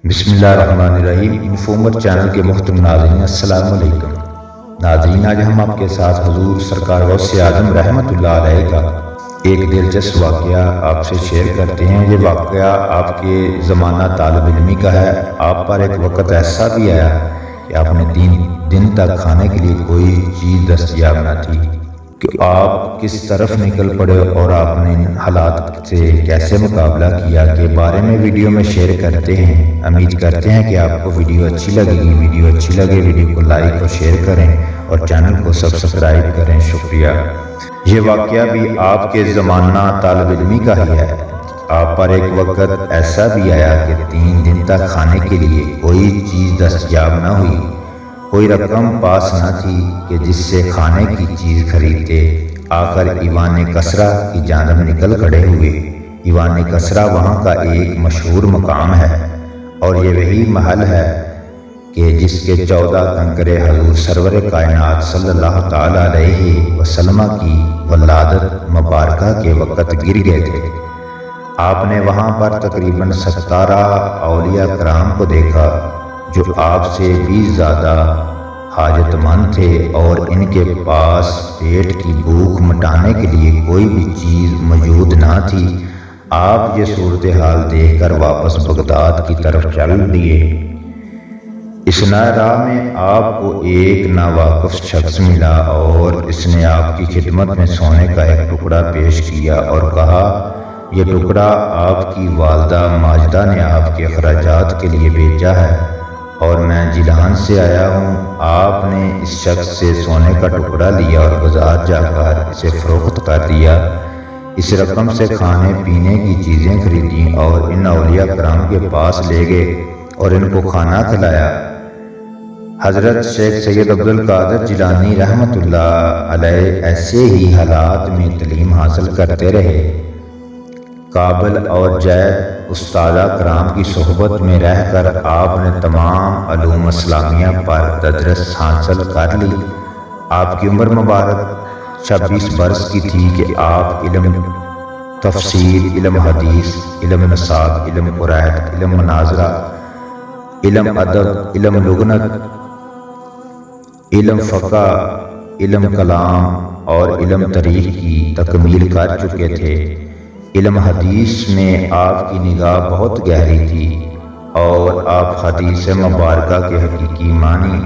بسم اللہ الرحمن الرحیم۔ انفومر چینل کے محترم ناظرین السلام علیکم۔ ناظرین، آج ہم آپ کے ساتھ حضور سرکار غوث اعظم رحمۃ اللہ علیہ کا ایک دلچسپ واقعہ آپ سے شیئر کرتے ہیں۔ یہ واقعہ آپ کے زمانہ طالب علمی کا ہے۔ آپ پر ایک وقت ایسا بھی آیا کہ آپ نے 3 دن تک کھانے کے لیے کوئی چیز دستیاب نہ تھی، کہ آپ کس طرف نکل پڑے اور آپ نے حالات سے کیسے مقابلہ کیا کے بارے میں ویڈیو میں شیئر کرتے ہیں۔ امید کرتے ہیں کہ آپ کو ویڈیو اچھی لگے گی۔ ویڈیو اچھی لگے ویڈیو کو لائک اور شیئر کریں اور چینل کو سبسکرائب کریں۔ شکریہ۔ یہ واقعہ بھی آپ کے زمانہ طالب علمی کا ہی ہے۔ آپ پر ایک وقت ایسا بھی آیا کہ 3 دن تک کھانے کے لیے کوئی چیز دستیاب نہ ہوئی، کوئی رقم پاس نہ تھی کہ جس سے کھانے کی چیز خریدتے۔ آخر ایوان کسرا کی جانب نکل کھڑے ہوئے۔ ایوان کسرا وہاں کا ایک مشہور مقام ہے اور یہ وہی محل ہے کہ جس کے 14 کنکرے حضور سرور کائنات صلی اللہ تعالی علیہ وسلم کی ولادت مبارکہ کے وقت گر گئے تھے۔ آپ نے وہاں پر تقریباً 17 اولیاء کرام کو دیکھا جو آپ سے بھی زیادہ حاجت مند تھے اور ان کے پاس پیٹ کی بھوک مٹانے کے لیے کوئی بھی چیز موجود نہ تھی۔ آپ یہ صورتحال دیکھ کر واپس بغداد کی طرف چل دیے۔ اس راہ میں آپ کو ایک ناواقف شخص ملا اور اس نے آپ کی خدمت میں سونے کا ایک ٹکڑا پیش کیا اور کہا، یہ ٹکڑا آپ کی والدہ ماجدہ نے آپ کے اخراجات کے لیے بھیجا ہے اور میں جیلان سے آیا ہوں۔ آپ نے اس شخص سے سونے کا ٹکڑا لیا اور بازار جا کر اسے فروخت کر دیا۔ اس رقم سے کھانے پینے کی چیزیں خریدیں اور ان اولیاء کرام کے پاس لے گئے اور ان کو کھانا کھلایا۔ حضرت شیخ سید عبد القادر جیلانی رحمۃ اللہ علیہ ایسے ہی حالات میں تعلیم حاصل کرتے رہے۔ کابل اور جیت استادہ کرام کی صحبت میں رہ کر آپ نے تمام علوم اسلامیہ پر تدریس حاصل کر لی۔ آپ کی عمر مبارک 26 برس کی تھی کہ آپ علم تفسیر، علم حدیث، علم نصاب، علم قرائت، علم مناظرہ، علم ادب، علم لغت، علم فقہ، علم کلام اور علم تاریخ کی تکمیل کر چکے تھے۔ علم حدیث میں آپ کی نگاہ بہت گہری تھی اور آپ حدیث مبارکہ کے حقیقی معنی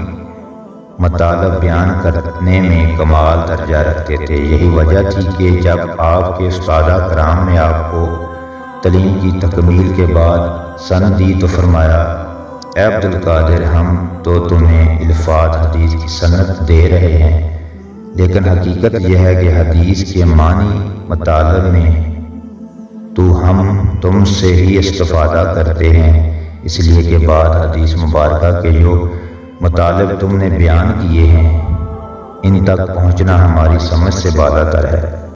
مطالب بیان کرنے میں کمال درجہ رکھتے تھے۔ یہی وجہ تھی کہ جب آپ کے استادہ کرام نے آپ کو تعلیم کی تکمیل کے بعد سند دی تو فرمایا، اے عبد القادر، ہم تو تمہیں الفاظ حدیث کی سند دے رہے ہیں، لیکن حقیقت یہ ہے کہ حدیث کے معنی مطالب میں تو ہم تم سے ہی استفادہ کرتے ہیں، اس لیے کہ بعد حدیث مبارکہ کے جو مطالب تم نے بیان کیے ہیں ان تک پہنچنا ہماری سمجھ سے بالاتر ہے۔